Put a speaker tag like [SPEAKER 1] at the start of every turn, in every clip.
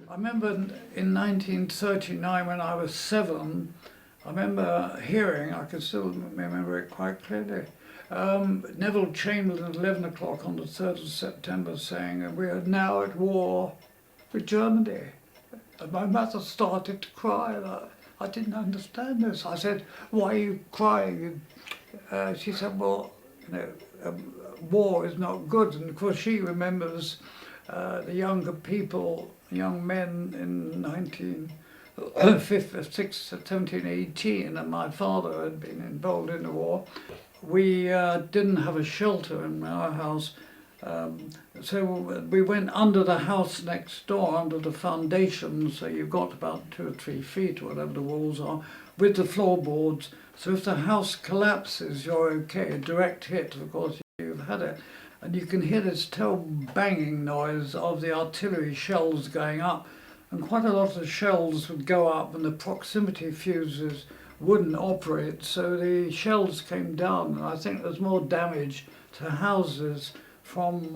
[SPEAKER 1] I remember in 1939 when I was 7, I remember hearing, I can still remember it quite clearly, Neville Chamberlain at 11 o'clock on the 3rd of September saying, "We are now at war with Germany." And my mother started to cry. And I didn't understand this. I said, "Why are you crying?" She said, "Well, you know, war is not good." And of course she remembers the younger people, young men in 1718, and my father had been involved in the war. We didn't have a shelter in our house, so we went under the house next door, under the foundation, so you've got about 2 or 3 feet, whatever the walls are, with the floorboards. So if the house collapses, you're okay. A direct hit, of course, you've had it. And you can hear this terrible banging noise of the artillery shells going up. And quite a lot of shells would go up and the proximity fuses wouldn't operate. So the shells came down, and I think there's more damage to houses from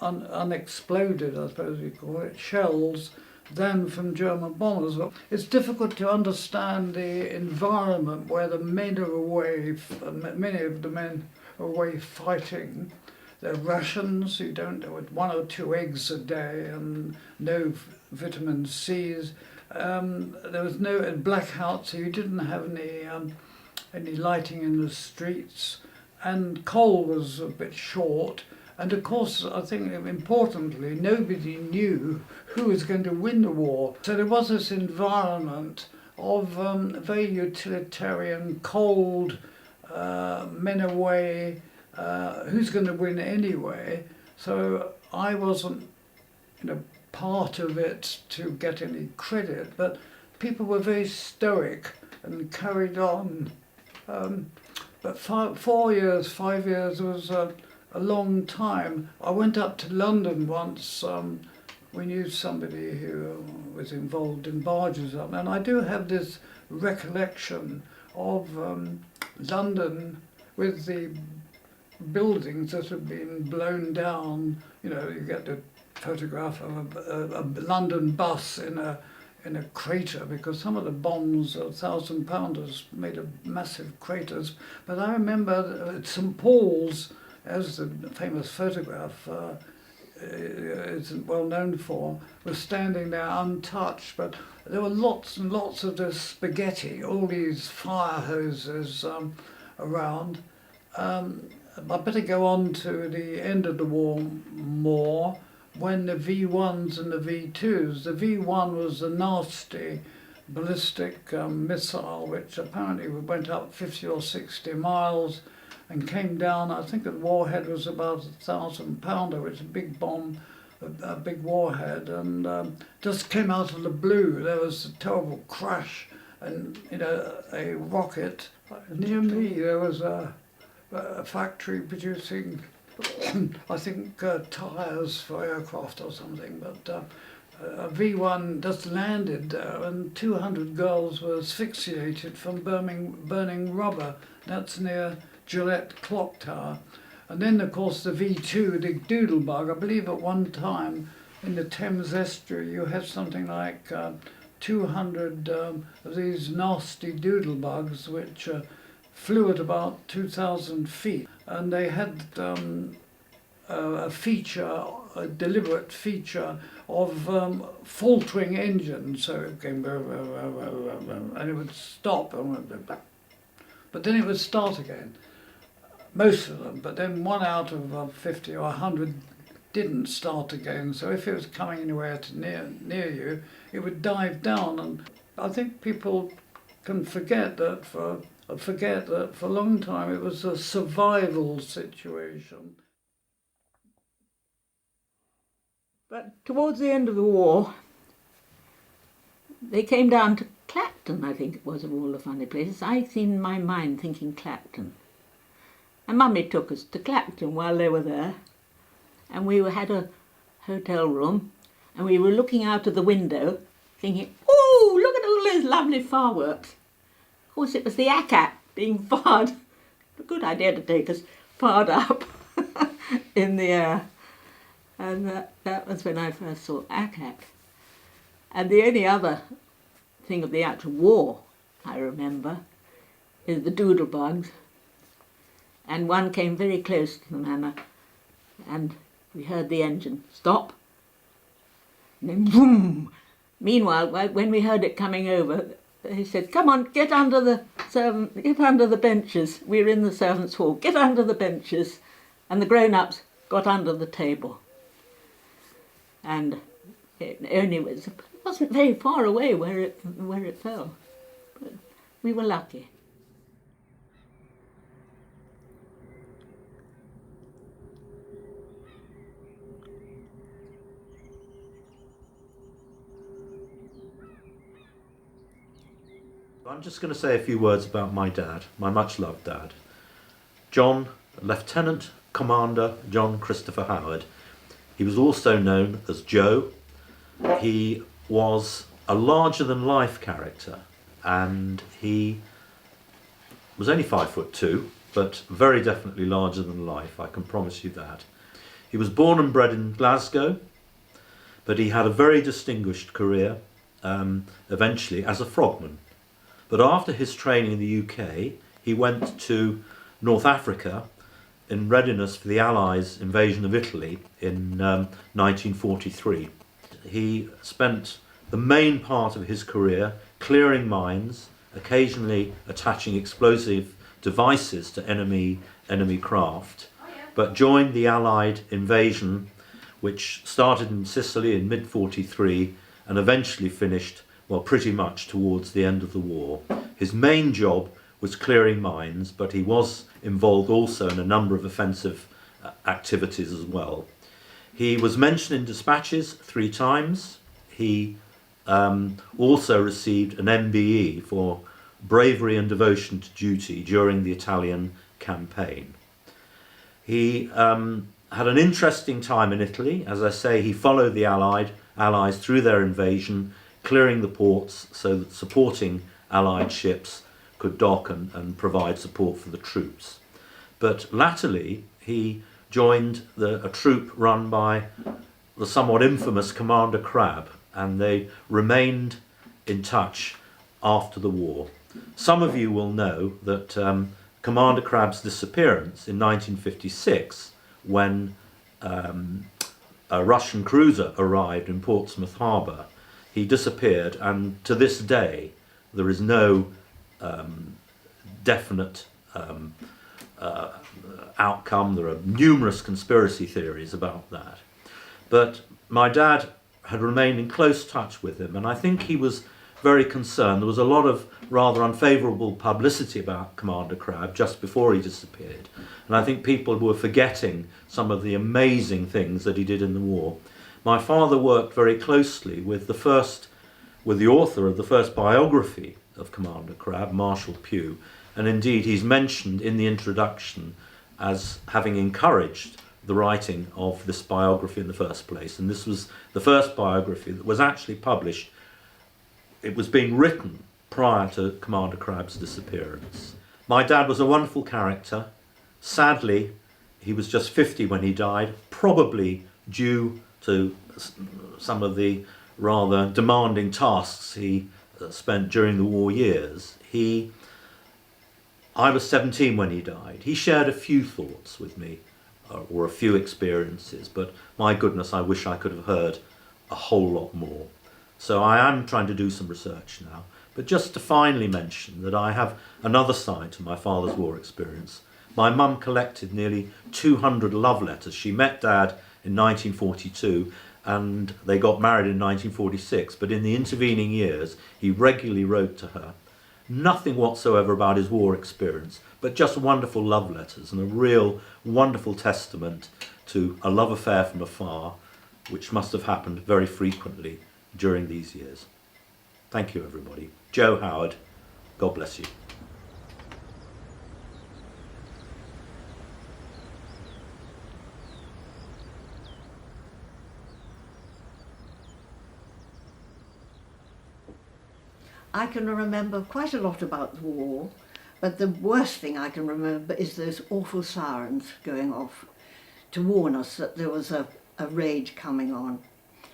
[SPEAKER 1] unexploded, I suppose we call it, shells, than from German bombers. It's difficult to understand the environment where the men are away, many of the men are away fighting. Their rations, you don't know, 1 or 2 eggs a day and no vitamin C's. There was no blackout, so you didn't have any lighting in the streets, and coal was a bit short. And of course, I think importantly, nobody knew who was going to win the war. So there was this environment of very utilitarian, cold, men away, who's going to win anyway. So I wasn't, part of it to get any credit, but people were very stoic and carried on. But 4 years, 5 years was a long time. I went up to London once. We knew somebody who was involved in barges up, and I do have this recollection of London with the buildings that have been blown down. You get the photograph of a London bus in a crater, because some of the bombs, 1,000-pounders, made of massive craters. But I remember at St Paul's, as the famous photograph is well known for, was standing there untouched, but there were lots and lots of this spaghetti, all these fire hoses around. I better go on to the end of the war more, when the V1s and the V2s. The V1 was a nasty ballistic missile which apparently went up 50 or 60 miles and came down. I think the warhead was about 1,000-pounder, which is a big bomb, a big warhead, and just came out of the blue. There was a terrible crash, and a rocket. Near me there was a factory producing I think tyres for aircraft or something, but a V1 just landed there and 200 girls were asphyxiated from burning rubber. That's near Gillette Clock Tower. And then of course the V2, the doodlebug, I believe at one time in the Thames estuary you had something like 200 of these nasty doodlebugs which flew at about 2,000 feet, and they had a feature, a deliberate feature of faltering engines, so it came and it would stop, but then it would start again, most of them, but then 1 out of 50 or 100 didn't start again, so if it was coming anywhere to near you, it would dive down. And I think people can forget that for a long time it was a survival situation.
[SPEAKER 2] But towards the end of the war, they came down to Clacton, I think it was, of all the funny places. I seem in my mind thinking Clacton. And Mummy took us to Clacton while they were there. And we had a hotel room, and we were looking out of the window thinking, oh, look at all those lovely fireworks. Of course, it was the ACAT being fired. A good idea to take us fired up in the air. And that was when I first saw ACAT. And the only other thing of the actual war I remember is the doodlebugs. And one came very close to the manor, and we heard the engine stop, and then boom. Meanwhile, when we heard it coming over, he said, "Come on, get under the benches." We were in the servants' hall. "Get under the benches," and the grown-ups got under the table. And it wasn't very far away where it fell, but we were lucky.
[SPEAKER 3] I'm just going to say a few words about my dad, my much-loved dad. John, Lieutenant Commander John Christopher Howard. He was also known as Joe. He was a larger-than-life character, and he was only 5'2", but very definitely larger than life, I can promise you that. He was born and bred in Glasgow, but he had a very distinguished career, eventually, as a frogman. But after his training in the UK, he went to North Africa in readiness for the Allies' invasion of Italy in 1943. He spent the main part of his career clearing mines, occasionally attaching explosive devices to enemy craft, but joined the Allied invasion, which started in Sicily in mid-43 and eventually finished, well, pretty much towards the end of the war. His main job was clearing mines, but he was involved also in a number of offensive activities as well. He was mentioned in dispatches 3 times. He also received an MBE for bravery and devotion to duty during the Italian campaign. He had an interesting time in Italy. As I say, he followed the Allies through their invasion, clearing the ports so that supporting Allied ships could dock and provide support for the troops. But latterly, he joined a troop run by the somewhat infamous Commander Crabbe, and they remained in touch after the war. Some of you will know that Commander Crabbe's disappearance in 1956, when a Russian cruiser arrived in Portsmouth Harbour, he disappeared, and to this day there is no definite outcome. There are numerous conspiracy theories about that. But my dad had remained in close touch with him, and I think he was very concerned. There was a lot of rather unfavourable publicity about Commander Crabbe just before he disappeared, and I think people were forgetting some of the amazing things that he did in the war. My father worked very closely with the author of the first biography of Commander Crabbe, Marshall Pugh, and indeed he's mentioned in the introduction as having encouraged the writing of this biography in the first place. And this was the first biography that was actually published. It was being written prior to Commander Crabbe's disappearance. My dad was a wonderful character. Sadly, he was just 50 when he died, probably due to some of the rather demanding tasks he spent during the war years. I was 17 when he died. He shared a few thoughts with me, or a few experiences, but my goodness, I wish I could have heard a whole lot more. So I am trying to do some research now. But just to finally mention that I have another side to my father's war experience. My mum collected nearly 200 love letters. She met Dad in 1942 and they got married in 1946, but in the intervening years he regularly wrote to her. Nothing whatsoever about his war experience, but just wonderful love letters and a real wonderful testament to a love affair from afar, which must have happened very frequently during these years. Thank you, everybody. Joe Howard, God bless you.
[SPEAKER 4] I can remember quite a lot about the war, but the worst thing I can remember is those awful sirens going off to warn us that there was a raid coming on,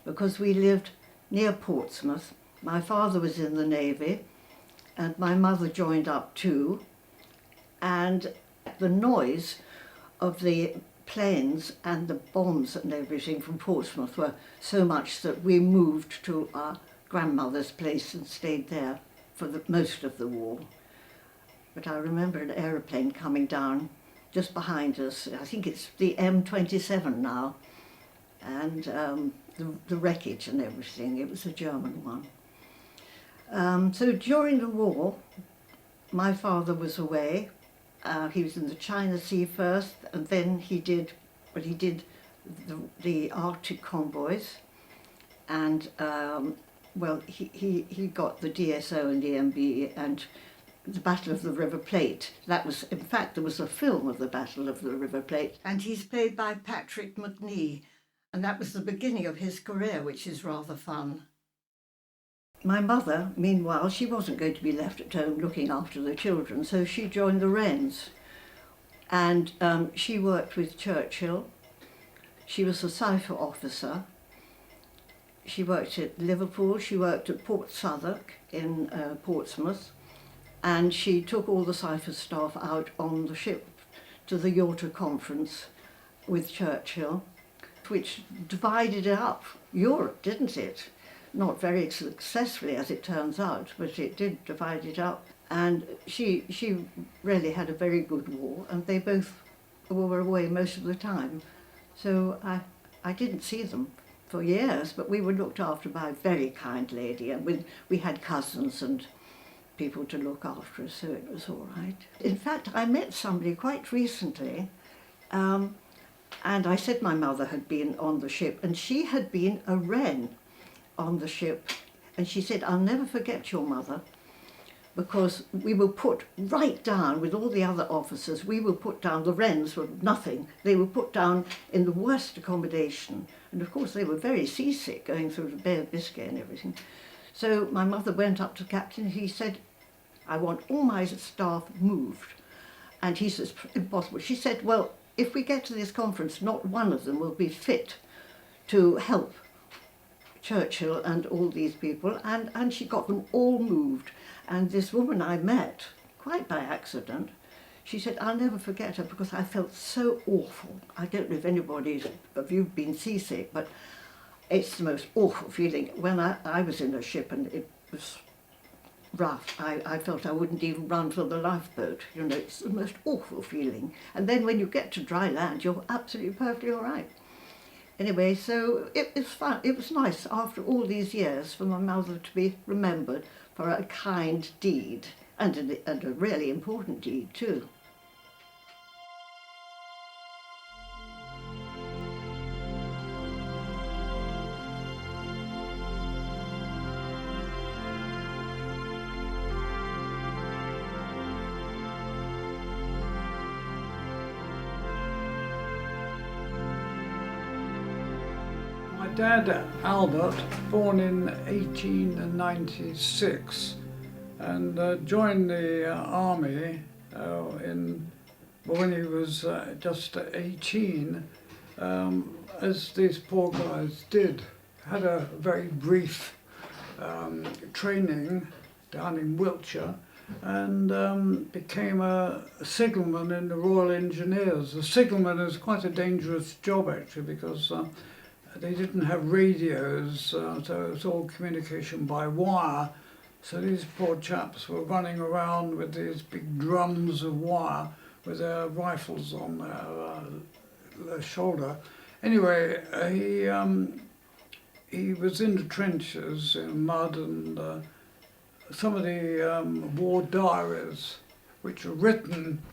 [SPEAKER 4] because we lived near Portsmouth. My father was in the Navy and my mother joined up too. And the noise of the planes and the bombs and everything from Portsmouth were so much that we moved to our grandmother's place and stayed there for most of the war. But I remember an aeroplane coming down just behind us. I think it's the M27 now, and the wreckage and everything. It was a German one. So during the war, my father was away. He was in the China Sea first, and then he did the Arctic convoys, and he got the DSO and EMB and the Battle of the River Plate. That was, in fact, there was a film of the Battle of the River Plate, and he's played by Patrick Macnee, and that was the beginning of his career, which is rather fun. My mother, meanwhile, she wasn't going to be left at home looking after the children, so she joined the Wrens. And she worked with Churchill. She was a cipher officer. She worked at Liverpool, she worked at Port Southwark in Portsmouth, and she took all the cipher staff out on the ship to the Yalta Conference with Churchill, which divided up Europe, didn't it? Not very successfully, as it turns out, but it did divide it up. And she really had a very good war, and they both were away most of the time. So I didn't see them for years, but we were looked after by a very kind lady, and we had cousins and people to look after us, so it was all right. In fact, I met somebody quite recently, and I said my mother had been on the ship, and she had been a Wren on the ship, and she said, "I'll never forget your mother, because we were put right down with all the other officers. We were put down, the Wrens were nothing. They were put down in the worst accommodation. And of course they were very seasick going through the Bay of Biscay and everything. So my mother went up to the captain. He said, "I want all my staff moved." And he says, "Impossible." She said, "Well, if we get to this conference, not one of them will be fit to help Churchill and all these people." And she got them all moved. And this woman I met, quite by accident, she said, "I'll never forget her because I felt so awful." I don't know if anybody of you've been seasick, but it's the most awful feeling. When I was in a ship and it was rough, I felt I wouldn't even run for the lifeboat. You know, it's the most awful feeling. And then when you get to dry land, you're absolutely perfectly all right. Anyway, so it was fun. It was nice after all these years for my mother to be remembered for a kind deed, and a really important deed too.
[SPEAKER 1] My dad, Albert, born in 1896 and joined the army when he was just 18, as these poor guys did. Had a very brief training down in Wiltshire and became a signalman in the Royal Engineers. A signalman is quite a dangerous job actually, because they didn't have radios, so it was all communication by wire. So these poor chaps were running around with these big drums of wire with their rifles on their shoulder. Anyway, he was in the trenches in mud, and some of the war diaries, which were written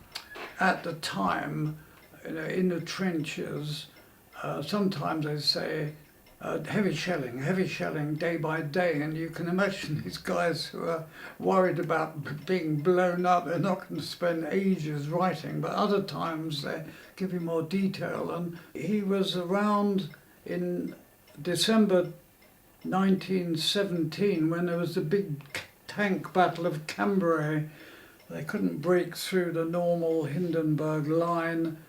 [SPEAKER 1] at the time, in the trenches. Sometimes they say heavy shelling day by day, and you can imagine these guys who are worried about being blown up. They're not going to spend ages writing, but other times they give you more detail. And he was around in December 1917 when there was the big tank battle of Cambrai. They couldn't break through the normal Hindenburg line.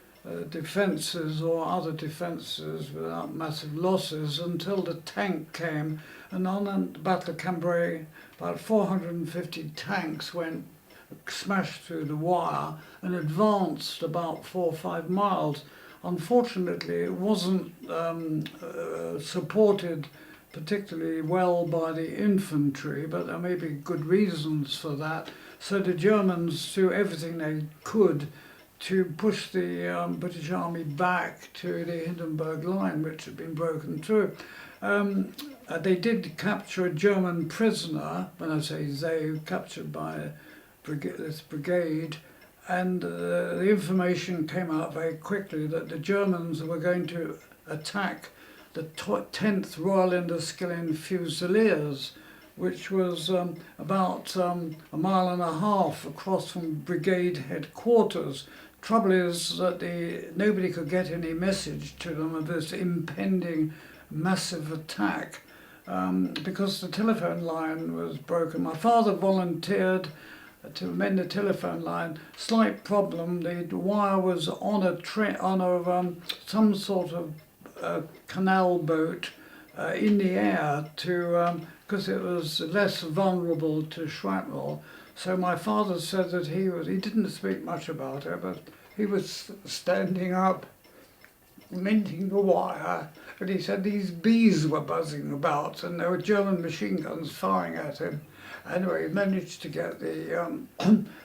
[SPEAKER 1] defences or other defences without massive losses until the tank came. And on the Battle of Cambrai, about 450 tanks went smashed through the wire and advanced about 4 or 5 miles. Unfortunately, it wasn't supported particularly well by the infantry, but there may be good reasons for that. So the Germans do everything they could to push the British Army back to the Hindenburg Line, which had been broken through. They did capture a German prisoner, when I say they, captured by this brigade, and the information came out very quickly that the Germans were going to attack the 10th Royal Inniskilling Fusiliers, which was about a mile and a half across from brigade headquarters. Trouble is that nobody could get any message to them of this impending massive attack because the telephone line was broken. My father volunteered to mend the telephone line. Slight problem: the wire was on some sort of canal boat in the air because it was less vulnerable to shrapnel. So my father said that he didn't speak much about it, but he was standing up, mending the wire, and he said these bees were buzzing about and there were German machine guns firing at him. Anyway, he managed to get the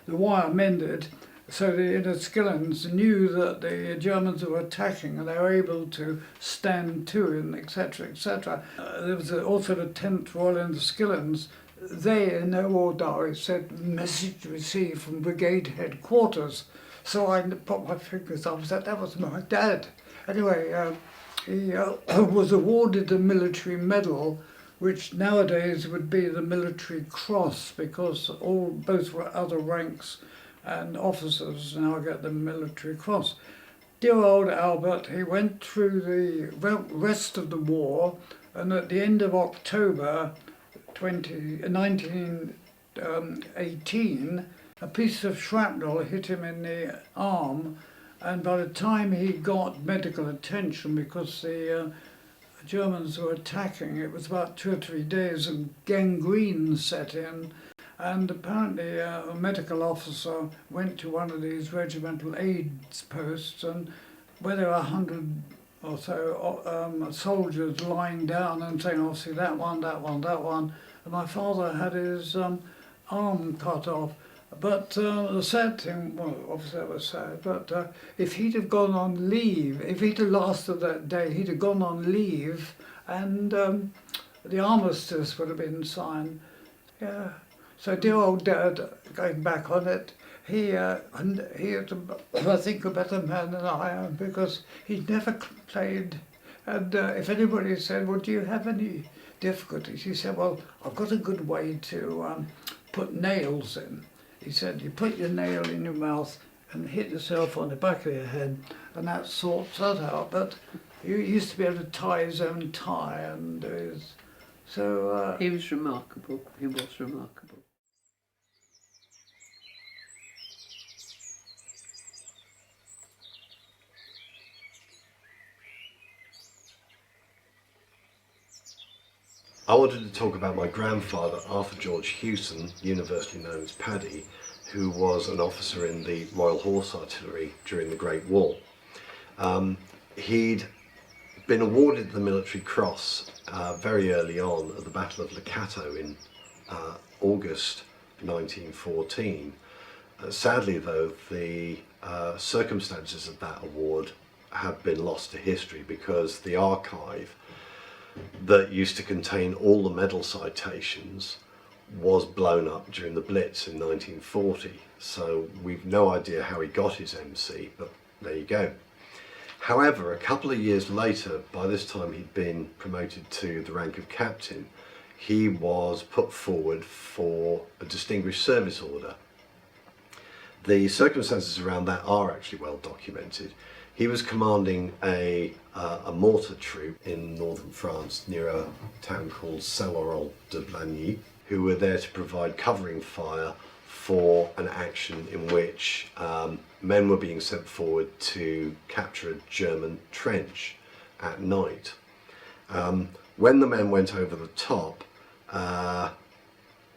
[SPEAKER 1] wire mended, so the Inniskillings knew that the Germans were attacking and they were able to stand to, and etc., etc. There was also the 10th Royal Inniskillings. They, in their war diary, said message received from brigade headquarters. So I put my fingers up and said that was my dad. Anyway, he was awarded the military medal, which nowadays would be the Military Cross, because both other ranks and officers now get the Military Cross. Dear old Albert, he went through the rest of the war, and at the end of October 1918, a piece of shrapnel hit him in the arm, and by the time he got medical attention, because the Germans were attacking, it was about 2 or 3 days, and gangrene set in. And apparently a medical officer went to one of these regimental aids posts, and where there were 100 or so soldiers lying down and saying, oh, see that one, that one, that one. And my father had his arm cut off. But the sad thing, well, obviously that was sad, but if he'd have gone on leave, if he'd have lasted that day, he'd have gone on leave, and the armistice would have been signed. Yeah. So dear old Dad, going back on it, he is, I think, a better man than I am, because he never complained. And if anybody said, well, do you have any difficulties? He said, well, I've got a good way to put nails in. He said, you put your nail in your mouth and hit yourself on the back of your head, and that sorts that out. But he used to be able to tie his own tie, and so...
[SPEAKER 5] he was remarkable. He was remarkable.
[SPEAKER 6] I wanted to talk about my grandfather, Arthur George Hewson, universally known as Paddy, who was an officer in the Royal Horse Artillery during the Great War. He'd been awarded the Military Cross very early on at the Battle of Lecato in August 1914. Sadly though, the circumstances of that award have been lost to history, because the archive that used to contain all the medal citations was blown up during the Blitz in 1940. So we've no idea how he got his MC, but there you go. However, a couple of years later, by this time he'd been promoted to the rank of captain, he was put forward for a Distinguished Service Order. The circumstances around that are actually well documented. He was commanding a mortar troop in northern France near a town called Saint-Laurent-de-Blagny, who were there to provide covering fire for an action in which men were being sent forward to capture a German trench at night. When the men went over the top,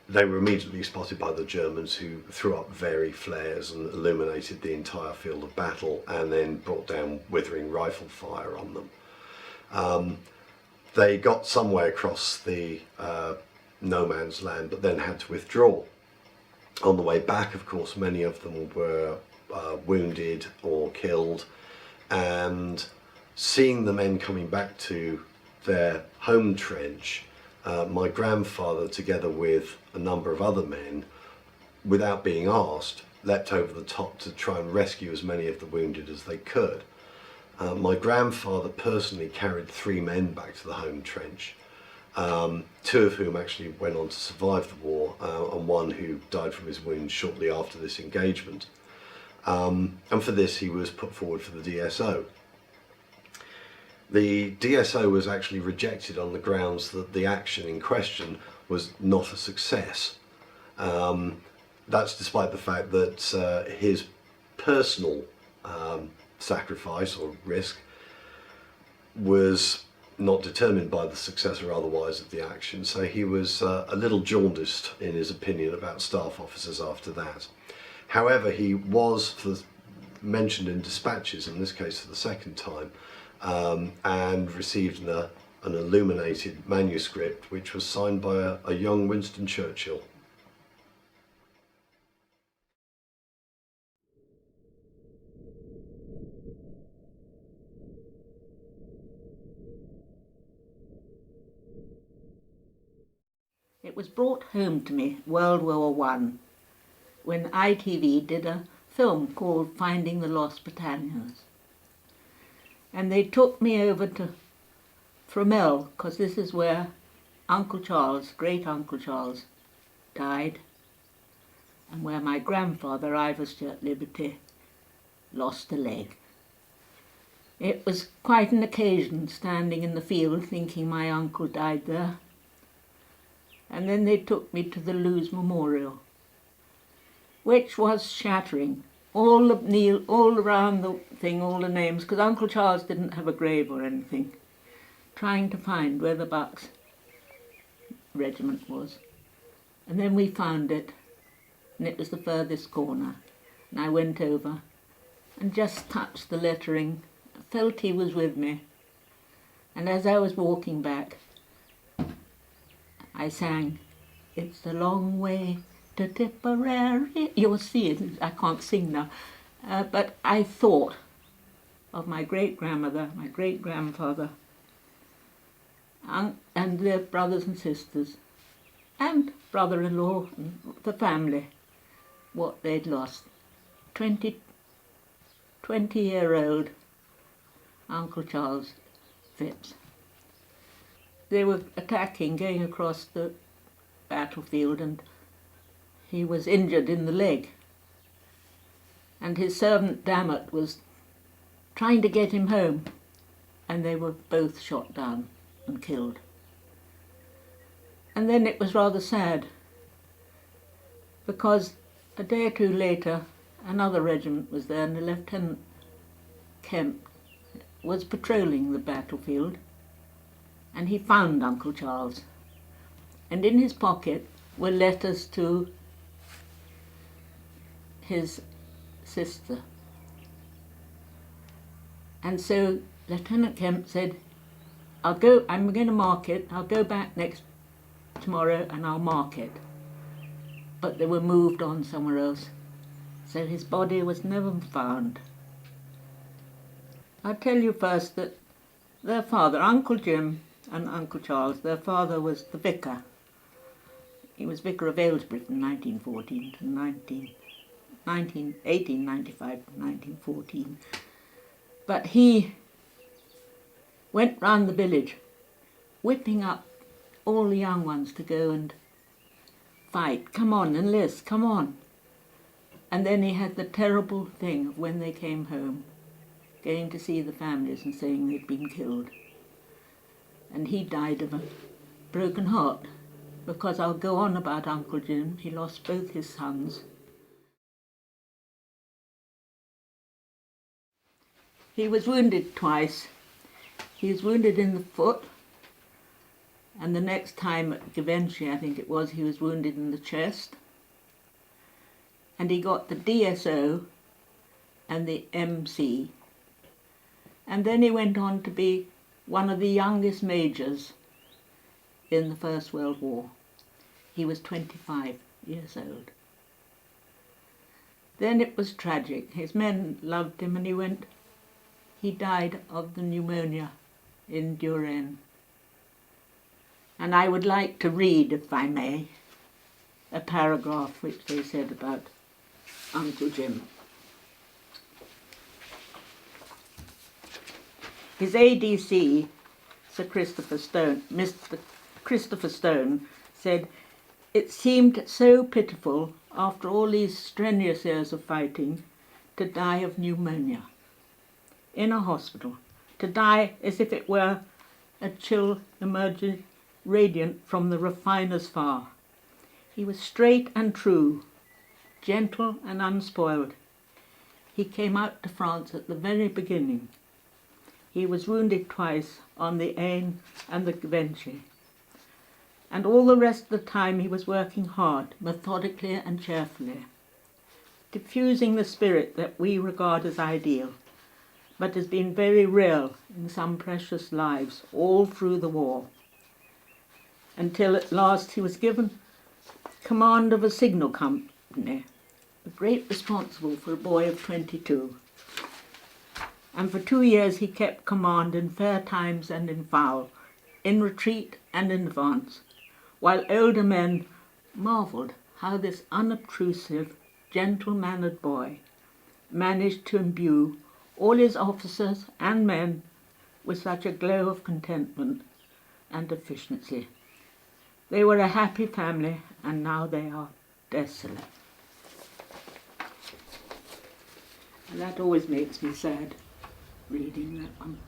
[SPEAKER 6] they were immediately spotted by the Germans, who threw up very flares and illuminated the entire field of battle, and then brought down withering rifle fire on them. They got some way across the no man's land, but then had to withdraw. On the way back, of course, many of them were wounded or killed, and seeing the men coming back to their home trench, my grandfather, together with a number of other men, without being asked, leapt over the top to try and rescue as many of the wounded as they could. My grandfather personally carried 3 men back to the home trench, 2 of whom actually went on to survive the war, and 1 who died from his wounds shortly after this engagement. And for this he was put forward for the DSO. The DSO was actually rejected on the grounds that the action in question was not a success. That's despite the fact that his personal sacrifice or risk was not determined by the success or otherwise of the action, so he was a little jaundiced in his opinion about staff officers after that. However, he was mentioned in dispatches, in this case for the second time, and received an illuminated manuscript which was signed by a young Winston Churchill.
[SPEAKER 2] It was brought home to me, World War I, when ITV did a film called Finding the Lost Battalions. And they took me over to Fromelles, because this is where Uncle Charles, great Uncle Charles, died, and where my grandfather, Ivor at Liberty, lost a leg. It was quite an occasion, standing in the field thinking my uncle died there. And then they took me to the Lewes Memorial, which was shattering. All around the thing, all the names, because Uncle Charles didn't have a grave or anything, trying to find where the Bucks regiment was. And then we found it, and it was the furthest corner. And I went over and just touched the lettering. I felt he was with me. And as I was walking back, I sang, "It's a long way to Tipperary." You'll see it, I can't sing now. But I thought of my great-grandmother, my great-grandfather, and their brothers and sisters, and brother-in-law, and the family, what they'd lost. 20-year-old Uncle Charles Phipps. They were attacking, going across the battlefield, and he was injured in the leg. And his servant Dammit was trying to get him home, and they were both shot down and killed. And then it was rather sad, because a day or 2 later another regiment was there, and Lieutenant Kemp was patrolling the battlefield, and he found Uncle Charles, and in his pocket were letters to his sister. And so Lieutenant Kemp said, I'm going to mark it, I'll go back tomorrow and I'll mark it. But they were moved on somewhere else, so his body was never found. I'll tell you first that their father, Uncle Jim and Uncle Charles, their father was the vicar. He was vicar of Aylesbury from 1914 to 1895 to 1914. But he went round the village, whipping up all the young ones to go and fight. Come on, enlist, come on. And then he had the terrible thing of when they came home, going to see the families and saying they'd been killed. And he died of a broken heart, because I'll go on about Uncle Jim. He lost both his sons. He was wounded twice. He was wounded in the foot, and the next time at Givenchy, I think it was, he was wounded in the chest. And he got the DSO and the MC. And then he went on to be one of the youngest majors in the First World War. He was 25 years old. Then it was tragic. His men loved him and he died of the pneumonia in Duren. And I would like to read, if I may, a paragraph which they said about Uncle Jim. His ADC, Sir Christopher Stone, Mr. Christopher Stone, said, "It seemed so pitiful, after all these strenuous years of fighting, to die of pneumonia in a hospital, to die as if it were a chill emerging radiant from the refiner's fire. He was straight and true, gentle and unspoiled. He came out to France at the very beginning. He was wounded twice on the Aisne and the Givenchy. And all the rest of the time he was working hard, methodically and cheerfully, diffusing the spirit that we regard as ideal, but has been very real in some precious lives all through the war, until at last he was given command of a signal company, a great responsible for a boy of 22. And for 2 years he kept command in fair times and in foul, in retreat and in advance, while older men marvelled how this unobtrusive, gentle-mannered boy managed to imbue all his officers and men with such a glow of contentment and efficiency. They were a happy family, and now they are desolate." And that always makes me sad, reading that one.